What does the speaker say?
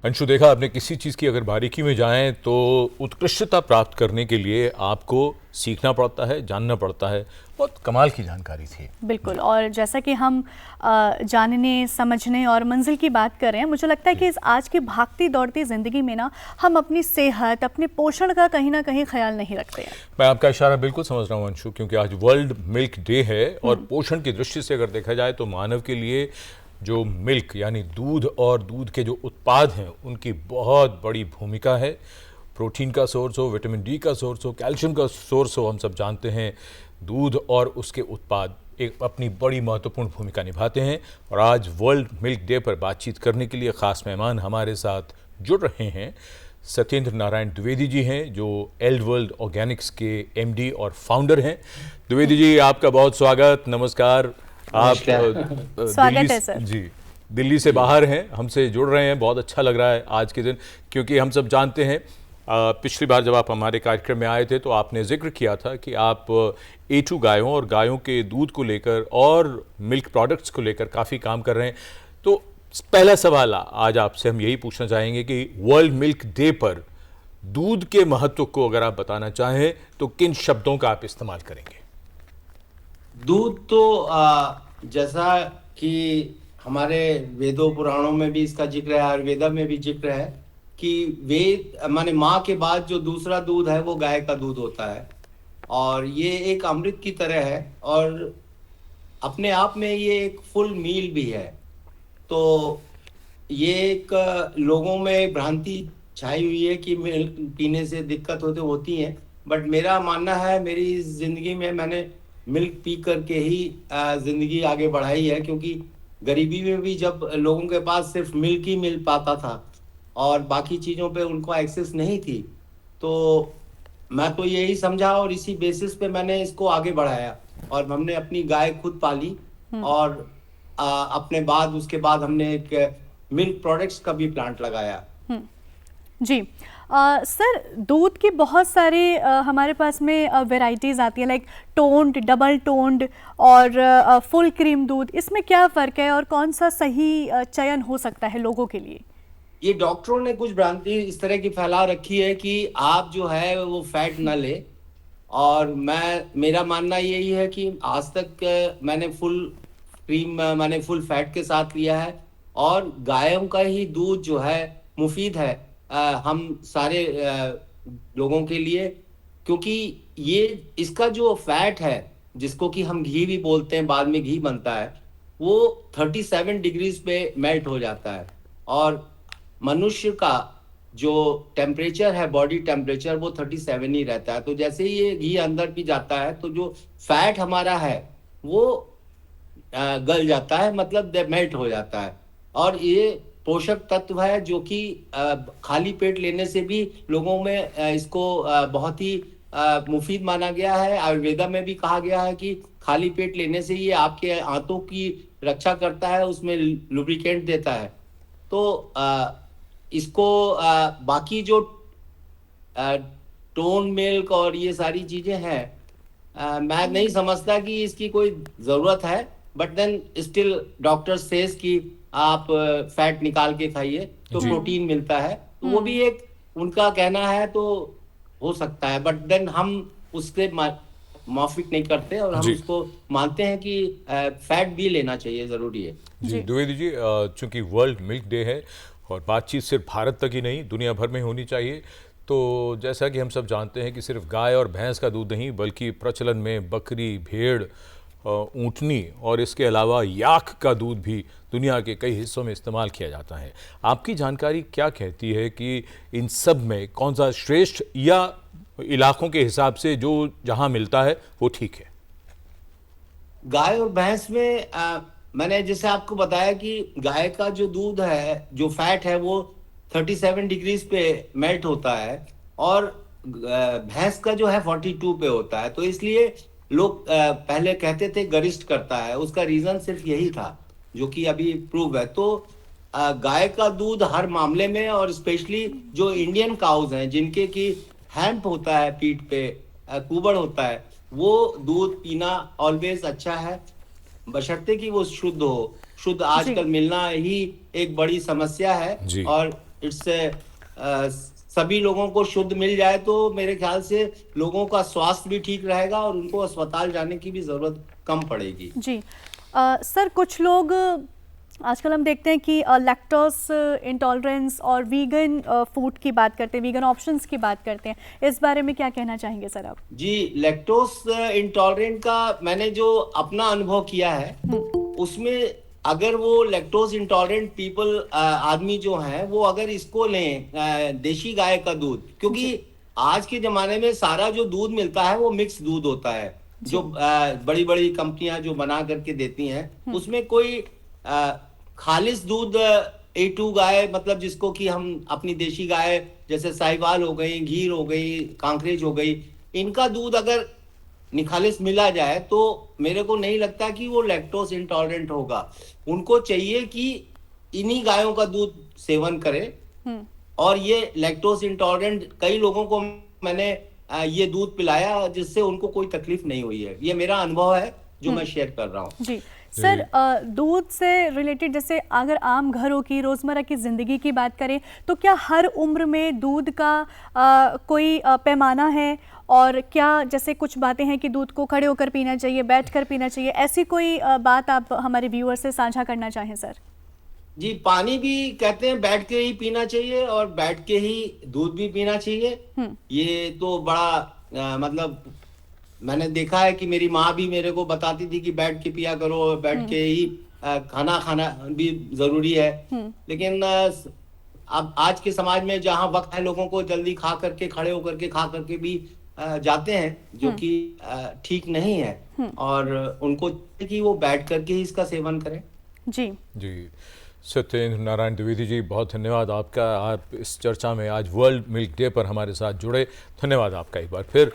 अंशु, देखा आपने, किसी चीज़ की अगर बारीकी में जाएं तो उत्कृष्टता प्राप्त करने के लिए आपको सीखना पड़ता है, जानना पड़ता है। बहुत कमाल की जानकारी थी। बिल्कुल। और जैसा कि हम जानने, समझने और मंजिल की बात कर रहे हैं, मुझे लगता है कि इस आज की भागती दौड़ती ज़िंदगी में ना हम अपनी सेहत, अपने पोषण का कहीं ना कहीं ख्याल नहीं रखते हैं। मैं आपका इशारा बिल्कुल समझ रहा हूँ अंशु, क्योंकि आज वर्ल्ड मिल्क डे है और पोषण की दृष्टि से अगर देखा जाए तो मानव के लिए जो मिल्क यानी दूध और दूध के जो उत्पाद हैं उनकी बहुत बड़ी भूमिका है। प्रोटीन का सोर्स हो, विटामिन डी का सोर्स हो, कैल्शियम का सोर्स हो, हम सब जानते हैं दूध और उसके उत्पाद एक अपनी बड़ी महत्वपूर्ण भूमिका निभाते हैं। और आज वर्ल्ड मिल्क डे पर बातचीत करने के लिए ख़ास मेहमान हमारे साथ जुड़ रहे हैं। सत्येंद्र नारायण द्विवेदी जी हैं जो एल्ड वर्ल्ड ऑर्गेनिक्स के एमडी और फाउंडर हैं। द्विवेदी जी, आपका बहुत स्वागत, नमस्कार। आप स्वागत है सर। जी, दिल्ली से बाहर हैं, हमसे जुड़ रहे हैं, बहुत अच्छा लग रहा है आज के दिन, क्योंकि हम सब जानते हैं पिछली बार जब आप हमारे कार्यक्रम में आए थे तो आपने जिक्र किया था कि आप A2 गायों और गायों के दूध को लेकर और मिल्क प्रोडक्ट्स को लेकर काफ़ी काम कर रहे हैं। तो पहला सवाल आज आपसे हम यही पूछना चाहेंगे कि वर्ल्ड मिल्क डे पर दूध के महत्व को अगर आप बताना चाहें तो किन शब्दों का आप इस्तेमाल करेंगे? दूध तो जैसा कि हमारे वेदों पुराणों में भी इसका जिक्र है, आयुर्वेदा में भी जिक्र है कि वेद माने माँ के बाद जो दूसरा दूध है वो गाय का दूध होता है और ये एक अमृत की तरह है और अपने आप में ये एक फुल मील भी है। तो ये एक लोगों में भ्रांति छाई हुई है कि मिल्क पीने से दिक्कत होती है, बट मेरा मानना है, मेरी जिंदगी में मैंने मिल्क पी करके ही जिंदगी आगे बढ़ाई है, क्योंकि गरीबी में भी जब लोगों के पास सिर्फ मिल्क ही मिल पाता था और बाकी चीज़ों पे उनको एक्सेस नहीं थी, तो मैं तो यही समझा और इसी बेसिस पे मैंने इसको आगे बढ़ाया और हमने अपनी गाय खुद पाली और अपने बाद उसके बाद हमने एक मिल्क प्रोडक्ट्स का भी प्लांट लगाया। जी सर, दूध की बहुत सारी हमारे पास में वैरायटीज़ आती है, लाइक टोन्ड, डबल टोन्ड और फुल क्रीम दूध। इसमें क्या फ़र्क है और कौन सा सही चयन हो सकता है लोगों के लिए? ये डॉक्टरों ने कुछ भ्रांति इस तरह की फैला रखी है कि आप जो है वो फैट ना ले, और मेरा मानना यही है कि आज तक मैंने फुल क्रीम मैंने फुल फैट के साथ लिया है और गायों का ही दूध जो है मुफीद है हम सारे लोगों के लिए, क्योंकि ये इसका जो फैट है जिसको कि हम घी भी बोलते हैं, बाद में घी बनता है, वो 37 डिग्रीज पे मेल्ट हो जाता है और मनुष्य का जो टेम्परेचर है, बॉडी टेम्परेचर, वो 37 ही रहता है। तो जैसे ही ये घी अंदर भी जाता है तो जो फैट हमारा है वो गल जाता है, मतलब मेल्ट हो जाता है। और ये पोषक तत्व है जो कि खाली पेट लेने से भी लोगों में इसको बहुत ही मुफीद माना गया है। आयुर्वेदा में भी कहा गया है कि खाली पेट लेने से ये आपके आंतों की रक्षा करता है, उसमें लुब्रिकेंट देता है। तो इसको बाकी जो टोन मिल्क और ये सारी चीजें हैं, मैं नहीं समझता कि इसकी कोई जरूरत है, but then still doctor says कि आप फैट निकाल के खाइए तो प्रोटीन मिलता है, तो वो भी एक उनका कहना है, तो हो सकता है, बट देन हम उसके मौफिक नहीं करते और हम उसको मानते हैं कि फैट भी लेना चाहिए, जरूरी है। जी द्विवेदी जी, चूंकि वर्ल्ड मिल्क डे है और बातचीत सिर्फ भारत तक ही नहीं दुनिया भर में होनी चाहिए, तो जैसा कि हम सब जानते हैं कि सिर्फ गाय और भैंस का दूध नहीं बल्कि प्रचलन में बकरी, भेड़, ऊँटनी और इसके अलावा याक का दूध भी दुनिया के कई हिस्सों में इस्तेमाल किया जाता है। आपकी जानकारी क्या कहती है कि इन सब में कौन सा श्रेष्ठ, या इलाकों के हिसाब से जो जहां मिलता है वो ठीक है? गाय और भैंस में मैंने जैसे आपको बताया कि गाय का जो दूध है, जो फैट है, वो 37 डिग्रीज पे मेल्ट होता है और भैंस का जो है 42 पे होता है। तो इसलिए लोग पहले कहते थे गरिष्ठ करता है, उसका रीजन सिर्फ यही था जो कि अभी प्रूव है। तो गाय का दूध हर मामले में, और स्पेशली जो इंडियन काउज हैं जिनके की हैम्प होता है पीठ पे, कुबड़ होता है, वो दूध पीना ऑलवेज अच्छा है, बशर्ते कि वो शुद्ध हो। शुद्ध आजकल मिलना ही एक बड़ी समस्या है और इट्स सभी लोगों को शुद्ध मिल जाए तो मेरे ख्याल से लोगों का स्वास्थ्य भी ठीक रहेगा और उनको अस्पताल जाने की भी जरूरत कम पड़ेगी। जी सर, कुछ लोग आजकल हम देखते हैं कि लैक्टोज इंटॉलरेंस और वीगन फूड की बात करते हैं, वीगन ऑप्शंस की बात करते हैं। इस बारे में क्या कहना चाहेंगे सर आप? जी, लैक्टोज इंटॉलरेंट का मैंने जो अपना अनुभव किया है उसमें अगर वो लैक्टोज इंटॉलरेंट पीपल आदमी जो हैं वो अगर इसको लें देशी गाय का दूध, क्योंकि आज के जमाने में सारा जो दूध मिलता है वो मिक्स दूध होता है, जो बड़ी बड़ी कंपनियां जो बना करके देती हैं उसमें कोई खालिस दूध A2 गाय, मतलब जिसको कि हम अपनी देशी गाय जैसे साहिवाल हो गई, गीर हो गई, कांकरेज हो गई, इनका दूध अगर निखालिस मिला जाए तो मेरे को नहीं लगता कि वो लैक्टोज इंटॉलरेंट होगा। उनको चाहिए कि इन्हीं गायों का दूध सेवन करें। और ये लैक्टोज इंटॉलरेंट कई लोगों को मैंने ये दूध पिलाया जिससे उनको कोई तकलीफ नहीं हुई है। ये मेरा अनुभव है जो मैं शेयर कर रहा हूँ। जी सर, दूध से रिलेटेड जैसे अगर आम घरों की रोज़मर्रा की ज़िंदगी की बात करें तो क्या हर उम्र में दूध का कोई पैमाना है? और क्या जैसे कुछ बातें हैं कि दूध को खड़े होकर पीना चाहिए, बैठकर पीना चाहिए, ऐसी कोई बात आप हमारे व्यूअर से साझा करना चाहें सर? जी, पानी भी कहते हैं बैठ के ही पीना चाहिए और बैठ के ही दूध भी पीना चाहिए। ये तो बड़ा मतलब मैंने देखा है कि मेरी माँ भी मेरे को बताती थी कि बैठ के पिया करो, बैठ के ही खाना खाना भी जरूरी है। लेकिन अब आज के समाज में जहाँ वक्त है लोगों को जल्दी खा करके, खड़े होकर के खा करके भी जाते हैं, जो कि ठीक नहीं है और उनको कि वो बैठ करके ही इसका सेवन करें। जी जी, सत्येंद्र नारायण द्विवेदी जी, बहुत धन्यवाद आपका। आप इस चर्चा में आज वर्ल्ड मिल्क डे पर हमारे साथ जुड़े, धन्यवाद आपका एक बार फिर।